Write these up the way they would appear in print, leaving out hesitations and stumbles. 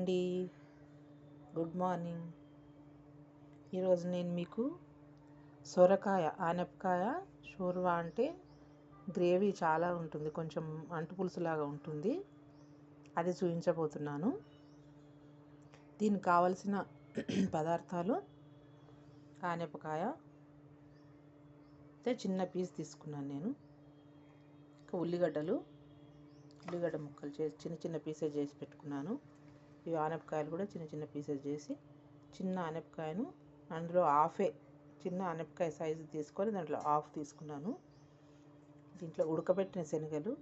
అండి, good morning. ఈరోజు నేను మీకు సొరకాయ ఆనపకాయ షోర్వా అంటే గ్రేవీ చాలా ఉంటుంది, కొంచెం అంటు పులుసులాగా ఉంటుంది, అది చూపించబోతున్నాను. దీనికి కావలసిన పదార్థాలు: ఆనపకాయ అయితే చిన్న పీస్ తీసుకున్నాను నేను, ఇంకా ఉల్లిగడ్డ ముక్కలు చేసి చిన్న చిన్న పీసెస్ చేసి పెట్టుకున్నాను. ఇవి ఆనపకాయలు కూడా చిన్న చిన్న పీసెస్ చేసి, చిన్న ఆనపకాయను అందులో చిన్న ఆనపకాయ సైజు తీసుకొని దాంట్లో హాఫ్ తీసుకున్నాను. దీంట్లో ఉడకబెట్టిన శనగలు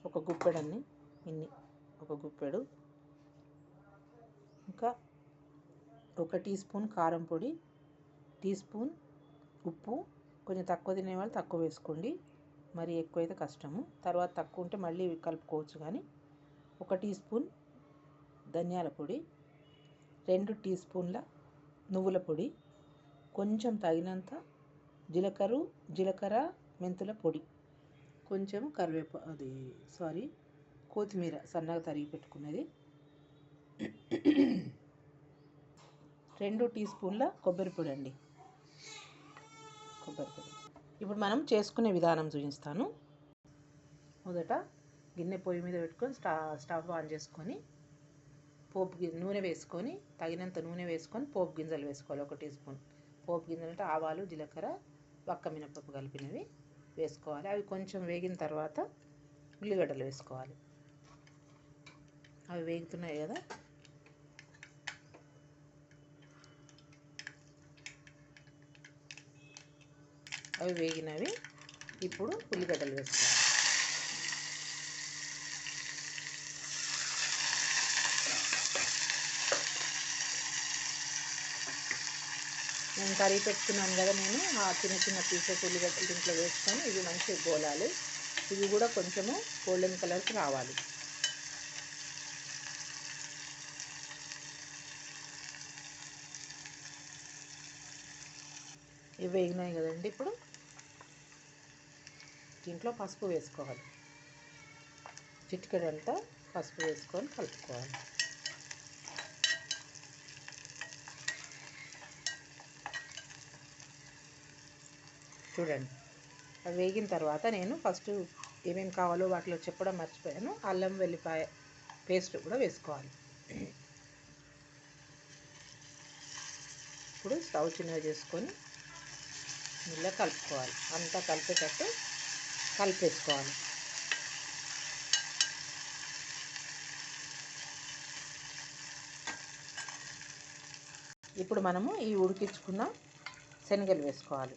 ఒక గుప్పెడు, ఇంకా 1 టీ స్పూన్ కారం పొడి, టీ స్పూన్ ఉప్పు. కొంచెం తక్కువ తినేవాళ్ళు తక్కువ వేసుకోండి, మరి ఎక్కువైతే కష్టము, తర్వాత తక్కువ ఉంటే మళ్ళీ కలుపుకోవచ్చు. కానీ 1 టీ స్పూన్ ధనియాల పొడి, 2 టీ స్పూన్ల నువ్వుల పొడి, కొంచెం తగినంత జీలకర్ర మెంతుల పొడి, కొంచెం కొత్తిమీర సన్నగా తరిగి పెట్టుకున్నది, 2 టీ స్పూన్ల కొబ్బరి పొడి అండి. ఇప్పుడు మనం చేసుకునే విధానం చూపిస్తాను. మొదట గిన్నె పొయ్యి మీద పెట్టుకొని స్టవ్ ఆన్ చేసుకొని నూనె వేసుకొని, తగినంత నూనె వేసుకొని పోపు గింజలు వేసుకోవాలి. 1 టీ స్పూన్ పోపు గింజలు అంటే ఆవాలు, జీలకర్ర, వక్క మినపప్పు కలిపినవి వేసుకోవాలి. అవి కొంచెం వేగిన తర్వాత ఉల్లిగడ్డలు వేసుకోవాలి. అవి వేగుతున్నాయి కదా, అవి వేగినవి. ఇప్పుడు ఉల్లిగడ్డలు వేసుకోవాలి. నేను తరిగి పెట్టుకున్నాను కదా, నేను ఆ చిన్న చిన్న పీసెస్ ఉల్లిగడ్డలు దీంట్లో వేసుకొని ఇవి మంచిగా గోలాలి. ఇవి కూడా కొంచెము గోల్డెన్ కలర్కి రావాలి. ఇవి వేగినాయి కదండి. ఇప్పుడు దీంట్లో పసుపు వేసుకోవాలి. చిటికెడంతా పసుపు వేసుకొని కలుపుకోవాలి. చూడండి, అవి వేగిన తర్వాత నేను ఫస్ట్ ఏమేమి కావాలో వాటిలో చెప్పడం మర్చిపోయాను. అల్లం వెల్లిపాయ పేస్ట్ కూడా వేసుకోవాలి. ఇప్పుడు స్టవ్ చిన్నగా చేసుకొని ఇలా కలుపుకోవాలి. అంతా కలిపేటట్టు కలిపేసుకోవాలి. ఇప్పుడు మనము ఈ ఉడికించుకున్న శనగలు వేసుకోవాలి.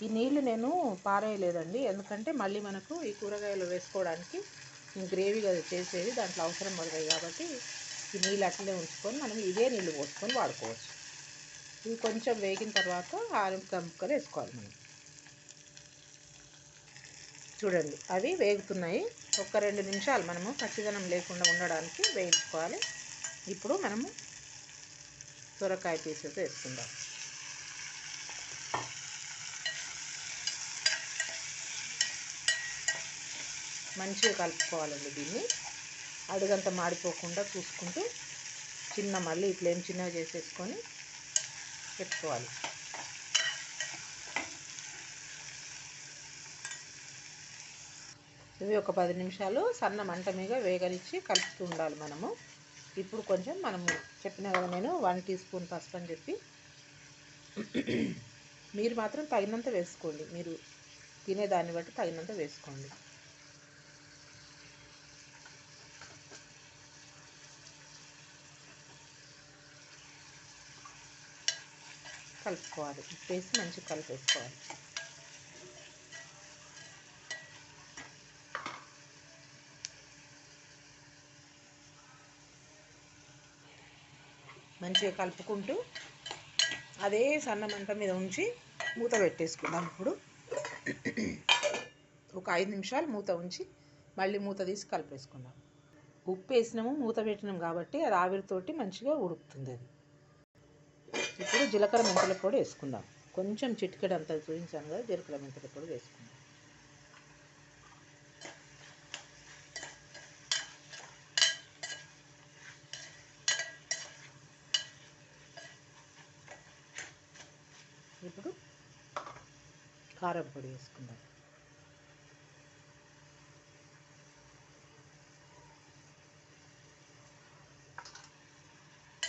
ఈ నీళ్లు నేను పారేయలేదండి, ఎందుకంటే మళ్ళీ మనకు ఈ కూరగాయలు వేసుకోవడానికి గ్రేవీగా చేసేది దాంట్లో అవసరం పడతాయి కాబట్టి ఈ నీళ్ళు అట్లనే ఉంచుకొని మనం ఇదే నీళ్ళు పోసుకొని వాడుకోవచ్చు. ఇవి కొంచెం వేగిన తర్వాత ఆనపకాయ ముక్కలు వేసుకోవాలి మనం. చూడండి, అవి వేగుతున్నాయి. 1-2 నిమిషాలు మనము పచ్చిదనం లేకుండా ఉండడానికి వేయించుకోవాలి. ఇప్పుడు మనము సొరకాయ పీసెస్ వేసుకుందాం. మంచిగా కలుపుకోవాలండి. దీన్ని అడుగంతా మాడిపోకుండా చూసుకుంటూ మళ్ళీ ఫ్లేమ్ చిన్నగా చేసేసుకొని పెట్టుకోవాలి. ఇవి ఒక 10 నిమిషాలు సన్న మంట మీద వేగనిచ్చి కలుపుతూ ఉండాలి మనము. ఇప్పుడు కొంచెం మనము చెప్పిన కదా నేను 1 టీ స్పూన్ పసుపు అని చెప్పి, మీరు మాత్రం తగినంత వేసుకోండి, మీరు తినేదాన్ని బట్టి తగినంత వేసుకోండి. కలుపుకోవాలి. వేసి మంచిగా కలిపేసుకోవాలి. మంచిగా కలుపుకుంటూ అదే సన్న మంట మీద ఉంచి మూత పెట్టేసుకుందాం. ఇప్పుడు ఒక 5 నిమిషాలు మూత ఉంచి మళ్ళీ మూత తీసి కలిపేసుకుందాం. ఉప్పు వేసినాము, మూత పెట్టినాము కాబట్టి అది ఆవిరితోటి మంచిగా ఉడుకుతుంది. అది ఇప్పుడు జీలకర్ర మెంతుల పొడి వేసుకుందాం. కొంచెం చిటికెడు అంతా చూపించాను కదా, జీలకర్ర మెంతుల పొడి వేసుకుందాం. కారం పొడి వేసుకుందాం.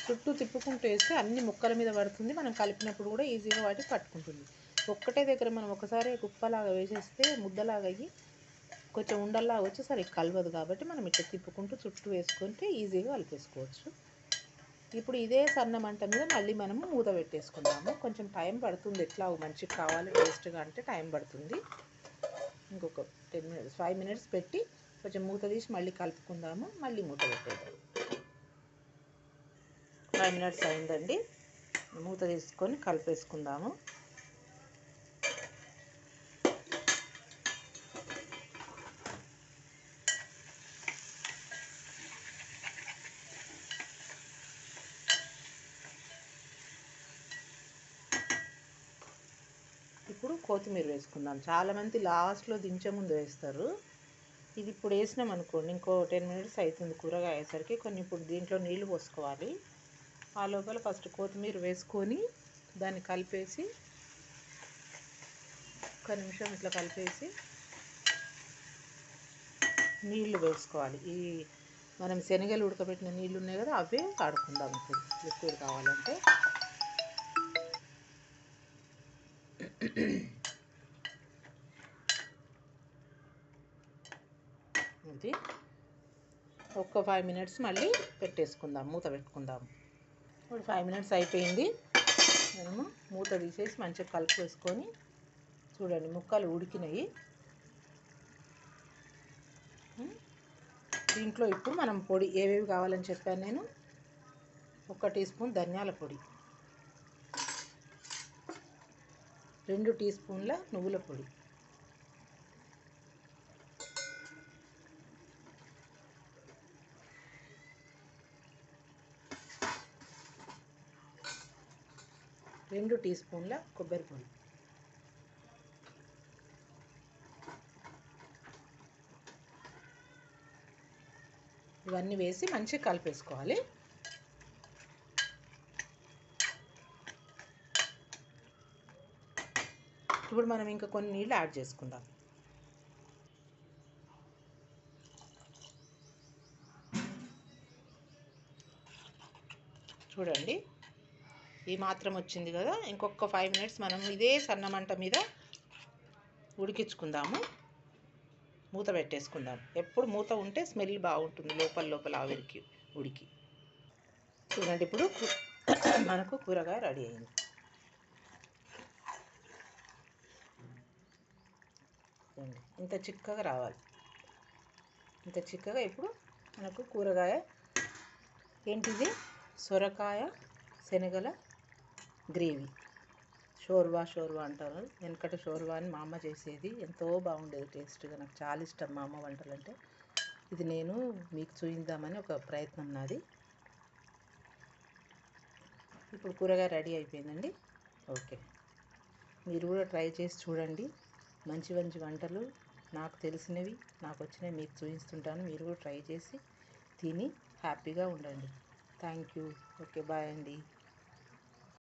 చుట్టూ తిప్పుకుంటూ వేస్తే అన్ని ముక్కల మీద పడుతుంది. మనం కలిపినప్పుడు కూడా ఈజీగా వాటికి పట్టుకుంటుంది. ఒక్కటే దగ్గర మనం ఒకసారి కుప్పలాగా వేసేస్తే ముద్దలాగా అయ్యి కొంచెం ఉండల్లాగా వచ్చి సరిగ్గా కలవదు. కాబట్టి మనం ఇట్లా తిప్పుకుంటూ చుట్టూ వేసుకుంటే ఈజీగా కలిపేసుకోవచ్చు. ఇప్పుడు ఇదే సన్న మంట మీద మళ్ళీ మనము మూత పెట్టేసుకుందాము. కొంచెం టైం పడుతుంది, ఎట్లా మంచిగా కావాలి టేస్ట్గా అంటే టైం పడుతుంది. ఇంకొక 10 మినిట్స్ 5 మినిట్స్ పెట్టి కొంచెం మూత తీసి మళ్ళీ కలుపుకుందాము. మళ్ళీ మూత పెట్టేద్దాం. 5 మినిట్స్ అయిందండి. మూత తీసుకొని కలిపేసుకుందాము. ఇప్పుడు కొత్తిమీర వేసుకుందాం. చాలామంది లాస్ట్లో దించే ముందు వేస్తారు. ఇది ఇప్పుడు వేసినాం అనుకోండి, ఇంకో 10 మినిట్స్ అవుతుంది కూరగాయ అయ్యేసరికి. కొన్ని ఇప్పుడు దీంట్లో నీళ్ళు పోసుకోవాలి. ఆ లోపల ఫస్ట్ కొత్తిమీర వేసుకొని దాన్ని కలిపేసి ఒక నిమిషం ఇట్లా కలిపేసి నీళ్లు వేసుకోవాలి. ఈ మనం శనగలు ఉడకబెట్టిన నీళ్ళు ఉన్నాయి కదా, అవే వాడుకుందాం. ఇప్పుడు లిక్విడ్ కావాలంటే ఇది ఒక్క 5 మినిట్స్ మళ్ళీ పెట్టేసుకుందాం, మూత పెట్టుకుందాం. ఇప్పుడు 5 మినిట్స్ అయిపోయింది. మనము మూత తీసేసి మంచిగా కలిపి వేసుకొని చూడండి, ముక్కలు ఉడికినాయి. దీంట్లో ఇప్పుడు మనం పొడి ఏవేవి కావాలని చెప్పాను నేను. 1 టీ స్పూన్ ధనియాల పొడి, 2 టీ స్పూన్ల నువ్వుల పొడి, 2 టీ స్పూన్ల కొబ్బరి పొడి, ఇవన్నీ వేసి మంచిగా కలిపేసుకోవాలి. ఇప్పుడు మనం ఇంకా కొన్ని నీళ్ళు యాడ్ చేసుకుందాం. చూడండి, ఈ మాత్రం వచ్చింది కదా. ఇంకొక 5 మినిట్స్ మనం ఇదే సన్నమంట మీద ఉడికించుకుందాము. మూత పెట్టేసుకుందాం. ఎప్పుడు మూత ఉంటే స్మెల్ బాగుంటుంది, లోపల ఆవిరికి ఉడికి. చూడండి, ఇప్పుడు మనకు కూరగాయ రెడీ అయింది. ఇంత చిక్కగా రావాలి. ఇంత చిక్కగా ఇప్పుడు మనకు కూరగాయ ఏంటిది, సొరకాయ శనగల గ్రేవీ. షోర్వా అంటారు. వెనకట షోర్వా అని మా అమ్మ చేసేది, ఎంతో బాగుండేది టేస్ట్గా. నాకు చాలా ఇష్టం మా అమ్మ వంటలు అంటే. ఇది నేను మీకు చూపిద్దామని ఒక ప్రయత్నం నాది. ఇప్పుడు కూరగాయ రెడీ అయిపోయిందండి. ఓకే, మీరు కూడా ట్రై చేసి చూడండి. మంచి మంచి వంటలు నాకు తెలిసినవి, నాకు వచ్చినవి మీకు చూపిస్తుంటాను. మీరు కూడా ట్రై చేసి తిని హ్యాపీగా ఉండండి. Thank you. ఓకే, బాయ్ అండి.